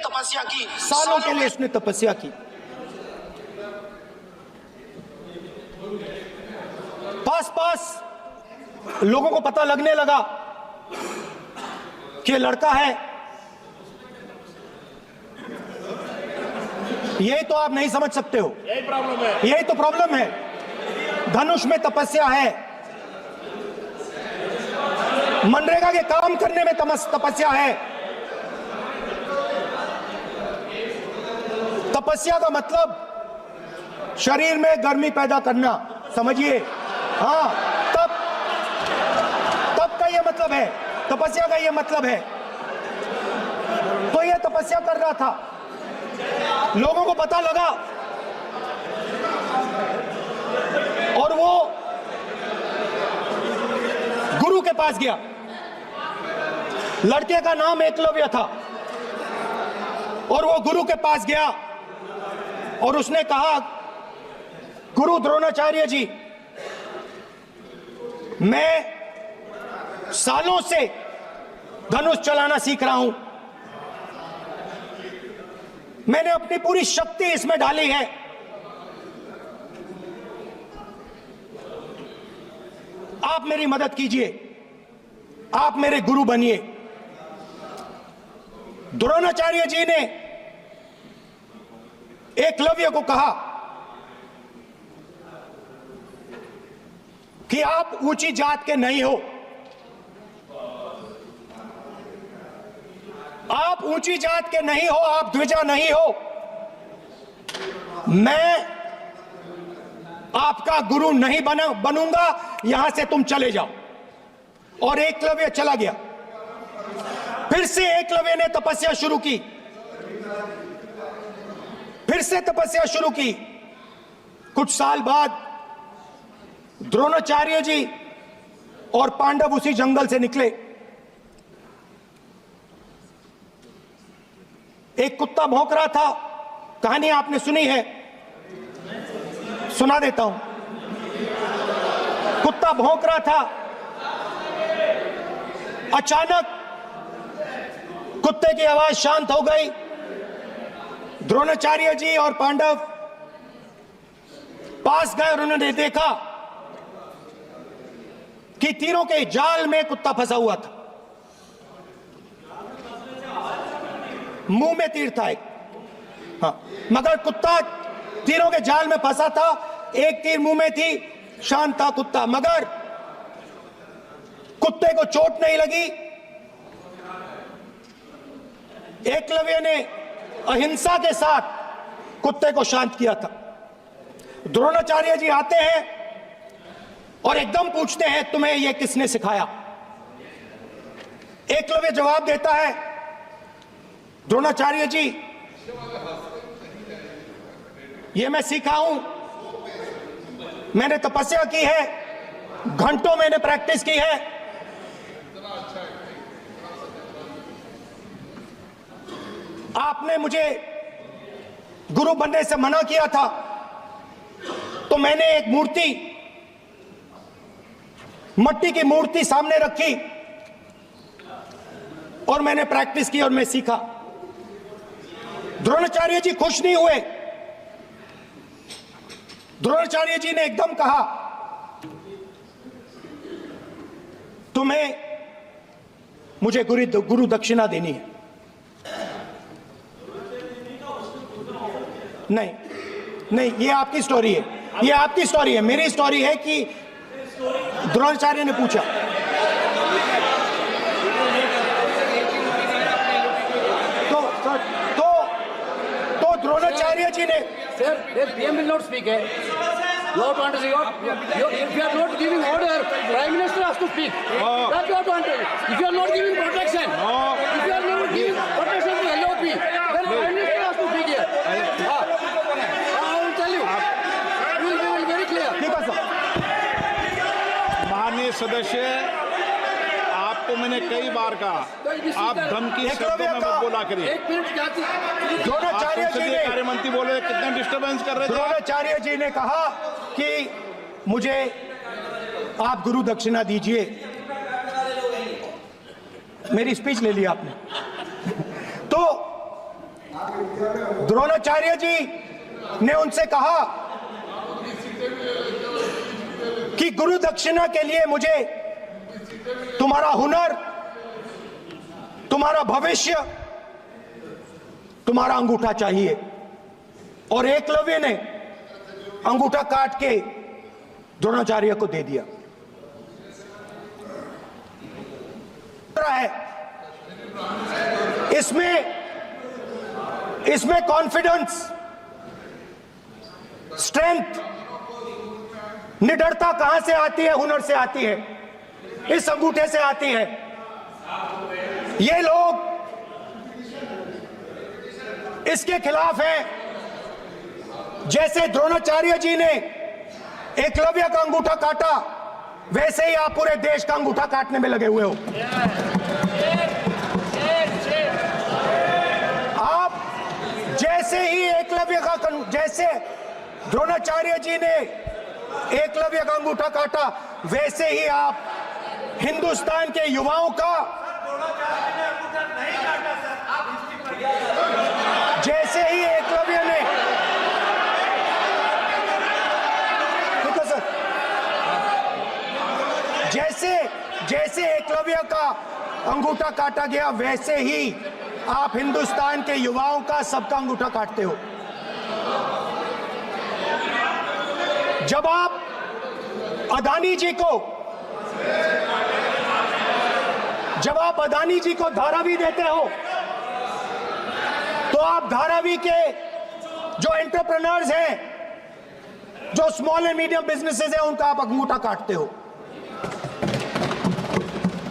तपस्या की, सालों के लिए उसने तपस्या की। पास पास लोगों को पता लगने लगा कि लड़का है। यही तो आप नहीं समझ सकते हो, यही प्रॉब्लम है, यही तो प्रॉब्लम है। धनुष में तपस्या है, मनरेगा के काम करने में तपस्या है। तपस्या का मतलब शरीर में गर्मी पैदा करना, समझिए। हाँ, तब का ये मतलब है, तपस्या का ये मतलब है। तो ये तपस्या कर रहा था, लोगों को पता लगा और वो गुरु के पास गया। लड़के का नाम एकलव्य था और वो गुरु के पास गया और उसने कहा, गुरु द्रोणाचार्य जी, मैं सालों से धनुष चलाना सीख रहा हूं, मैंने अपनी पूरी शक्ति इसमें डाली है, आप मेरी मदद कीजिए, आप मेरे गुरु बनिए। द्रोणाचार्य जी ने एकलव्य को कहा कि आप ऊंची जात के नहीं हो, आप ऊंची जात के नहीं हो, आप द्विजा नहीं हो, मैं आपका गुरु नहीं बनूंगा, यहां से तुम चले जाओ। और एकलव्य चला गया। फिर से एकलव्य ने तपस्या शुरू की, फिर से तपस्या शुरू की। कुछ साल बाद द्रोणाचार्य जी और पांडव उसी जंगल से निकले। एक कुत्ता भौंक रहा था, कहानी आपने सुनी है, सुना देता हूं। कुत्ता भौंक रहा था, अचानक कुत्ते की आवाज शांत हो गई। द्रोणाचार्य जी और पांडव पास गए और उन्होंने देखा कि तीरों के जाल में कुत्ता फंसा हुआ था। मुंह में तीर था एक, हाँ, मगर कुत्ता तीरों के जाल में फंसा था, एक तीर मुंह में थी, शांत था कुत्ता, मगर कुत्ते को चोट नहीं लगी। एकलव्य ने अहिंसा के साथ कुत्ते को शांत किया था। द्रोणाचार्य जी आते हैं और एकदम पूछते हैं, तुम्हें यह किसने सिखाया? एकलव्य जवाब देता है, द्रोणाचार्य जी, ये मैं सीखा हूं, मैंने तपस्या की है, घंटों मैंने प्रैक्टिस की है। आपने मुझे गुरु बनने से मना किया था, तो मैंने एक मूर्ति, मट्टी की मूर्ति सामने रखी और मैंने प्रैक्टिस की और मैं सीखा। द्रोणाचार्य जी खुश नहीं हुए। द्रोणाचार्य जी ने एकदम कहा, तुम्हें मुझे गुरु दक्षिणा देनी है। नहीं नहीं, ये आपकी स्टोरी है, ये आपकी स्टोरी है। मेरी स्टोरी है कि द्रोणाचार्य ने पूछा। तो द्रोणाचार्य जी ने, Sir, the PM will not speak. You have to understand. If you are not giving order, Prime Minister has to speak. That you have to understand. If you are not giving protection, if you are not giving protection to LOP, then Prime Minister has to speak here. I will tell you. We will be very clear. ठीक है sir. माननीय सदस्य, आपको मैंने कई बार कहा, आप धमकी शब्दों में मत बोला करिए। एक मिनट क्या थी? द्रोणाचार्य जी ने, कार्य मंत्री बोले, कितना डिस्टर्बेंस कर रहे थे। द्रोणाचार्य जी ने कहा कि मुझे आप गुरु दक्षिणा दीजिए। मेरी स्पीच ले ली आपने। तो द्रोणाचार्य जी ने उनसे कहा कि गुरु दक्षिणा के लिए मुझे तुम्हारा हुनर, तुम्हारा भविष्य, तुम्हारा अंगूठा चाहिए। और एकलव्य ने अंगूठा काट के द्रोणाचार्य को दे दिया। है इसमें कॉन्फिडेंस, स्ट्रेंथ, निडरता कहां से आती है? हुनर से आती है, इस अंगूठे से आती है। ये लोग इसके खिलाफ हैं। जैसे द्रोणाचार्य जी ने एकलव्य का अंगूठा काटा, वैसे ही आप पूरे देश का अंगूठा काटने में लगे हुए हो। आप जैसे ही एकलव्य का, जैसे द्रोणाचार्य जी ने एकलव्य का अंगूठा काटा, वैसे ही आप हिंदुस्तान के युवाओं का, जैसे ही एकलव्य ने, जैसे एकलव्य का अंगूठा काटा गया, वैसे ही आप हिंदुस्तान के युवाओं का, सबका अंगूठा काटते हो। जब आप अदानी जी को धारावी देते हो, तो आप धारावी के जो एंटरप्रेन्योर्स हैं, जो स्मॉल एंड मीडियम बिजनेसेस हैं, उनका आप अंगूठा काटते हो।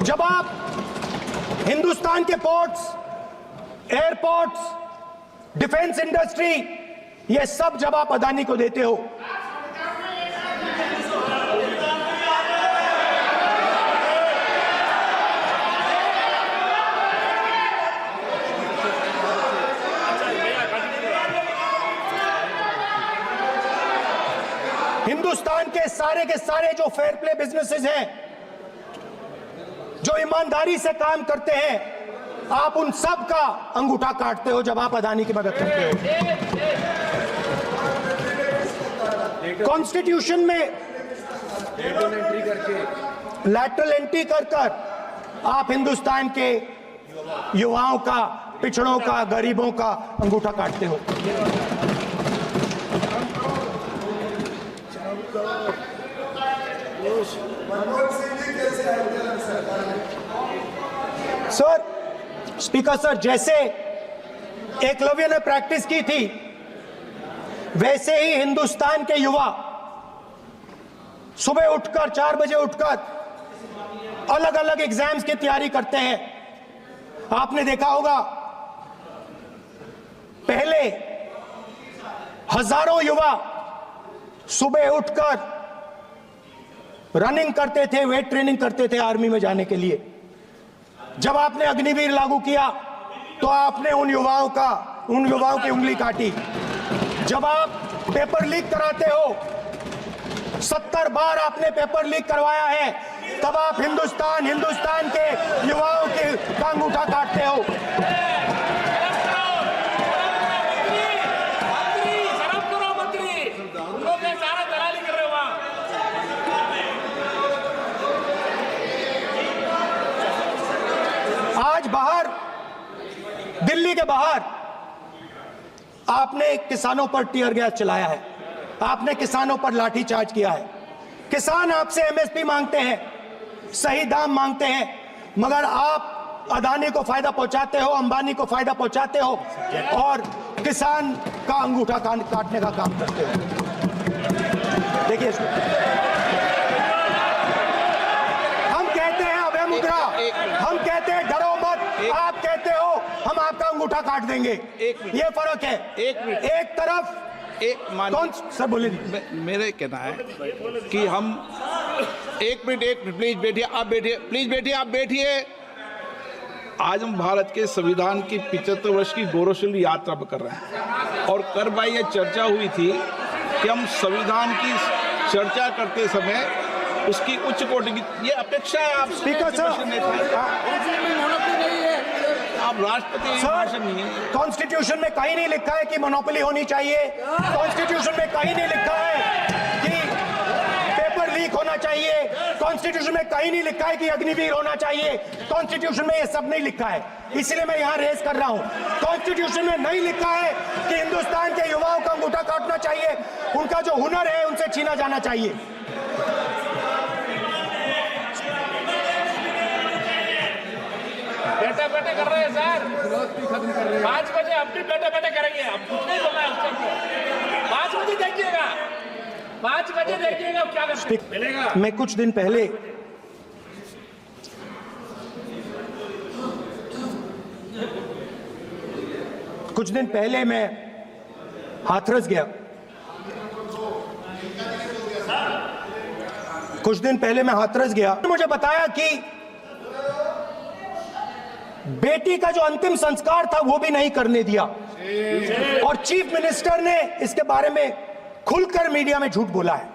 जब आप हिंदुस्तान के पोर्ट्स, एयरपोर्ट्स, डिफेंस इंडस्ट्री, ये सब जब आप अदानी को देते हो, हिंदुस्तान के सारे जो फेयर प्ले बिजनेसेस हैं, जो ईमानदारी से काम करते हैं, आप उन सब का अंगूठा काटते हो जब आप अदानी की मदद करते हो। कॉन्स्टिट्यूशन में लैटरल एंट्री कर आप हिंदुस्तान के युवाओं का, पिछड़ों का, गरीबों का अंगूठा काटते हो। सर, स्पीकर सर, जैसे एकलव्य ने प्रैक्टिस की थी, वैसे ही हिंदुस्तान के युवा सुबह उठकर 4 बजे उठकर अलग अलग एग्जाम्स की तैयारी करते हैं। आपने देखा होगा, पहले हजारों युवा सुबह उठकर रनिंग करते थे, वेट ट्रेनिंग करते थे आर्मी में जाने के लिए। जब आपने अग्निवीर लागू किया, तो आपने उन युवाओं की उंगली काटी। जब आप पेपर लीक कराते हो, 70 बार आपने पेपर लीक करवाया है, तब आप हिंदुस्तान के युवाओं के अंगूठा काटते हो। आज बाहर, दिल्ली के बाहर आपने किसानों पर टीयर गैस चलाया है, आपने किसानों पर लाठीचार्ज किया है। किसान आपसे एमएसपी मांगते हैं, सही दाम मांगते हैं, मगर आप अदानी को फायदा पहुंचाते हो, अंबानी को फायदा पहुंचाते हो और किसान का अंगूठा काटने का काम करते हो। देखिए इसको, हम कहते हैं अभय मुद्रा, हम कहते हैं डरो मत, आप कहते हो हम आपका अंगूठा काट देंगे। ये फर्क है। एक तरफ कौन सर बोले, मेरे कहना है कि हम एक मिनट प्लीज बैठिए, आप बैठिए, प्लीज बैठिए, आप बैठिए। आज हम भारत के संविधान की 75 वर्ष की गौरवशाली यात्रा कर रहे हैं और कर भाई ये चर्चा हुई थी कि हम संविधान की चर्चा करते समय उसकी उच्च कोटि की ये अपेक्षा है। आप स्पीकर सर, आप राष्ट्रपति भाषण नहीं है। कॉन्स्टिट्यूशन में कहीं नहीं लिखा है कि मोनोपोली होनी चाहिए। कॉन्स्टिट्यूशन में कहीं नहीं लिखा है कि पेपर लीक होना चाहिए। कॉन्स्टिट्यूशन में कहीं नहीं लिखा है कि अग्निवीर होना चाहिए। कॉन्स्टिट्यूशन में ये सब नहीं लिखा है, इसलिए मैं यहां रेस कर रहा हूं। कॉन्स्टिट्यूशन में नहीं लिखा है कि हिंदुस्तान के युवाओं का अंगूठा काटना चाहिए, उनका जो हुनर है उनसे छीना जाना चाहिए। बेटे बेटे कर रहे हैं सर, 5 बजे अब भी बेटे बेटे करेंगे। अब कुछ नहीं बोलना है उसको। 5 बजे देखिएगा, 5 बजे देखिएगा क्या मिलेगा। मैं कुछ दिन पहले मैं हाथरस गया। मुझे बताया कि बेटी का जो अंतिम संस्कार था वो भी नहीं करने दिया, और चीफ मिनिस्टर ने इसके बारे में खुलकर मीडिया में झूठ बोला है।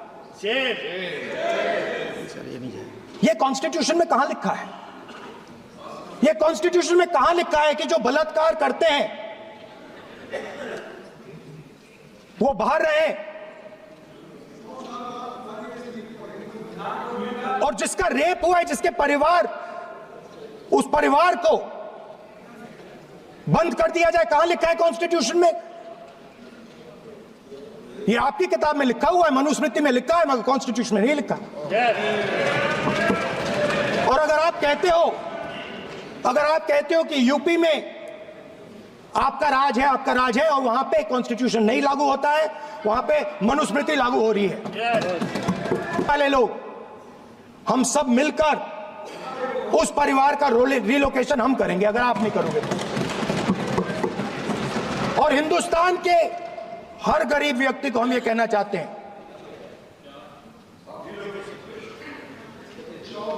ये कॉन्स्टिट्यूशन में कहां लिखा है? ये कॉन्स्टिट्यूशन में कहां लिखा है कि जो बलात्कार करते हैं वो बाहर रहे, और जिसका रेप हुआ है, जिसके परिवार, उस परिवार को बंद कर दिया जाए? कहां लिखा है कॉन्स्टिट्यूशन में? ये आपकी किताब में लिखा हुआ है, मनुस्मृति में लिखा है, मगर कॉन्स्टिट्यूशन में नहीं लिखा। और अगर आप कहते हो कि यूपी में आपका राज है और वहां पे कॉन्स्टिट्यूशन नहीं लागू होता है, वहां पे मनुस्मृति लागू हो रही है, वाले लोग हम सब मिलकर उस परिवार का रिलोकेशन हम करेंगे, अगर आप नहीं करोगे तो। और हिंदुस्तान के हर गरीब व्यक्ति को हम ये कहना चाहते हैं,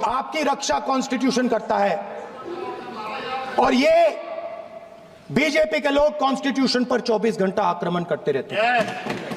आपकी रक्षा कॉन्स्टिट्यूशन करता है, और ये बीजेपी के लोग कॉन्स्टिट्यूशन पर 24 घंटा आक्रमण करते रहते हैं।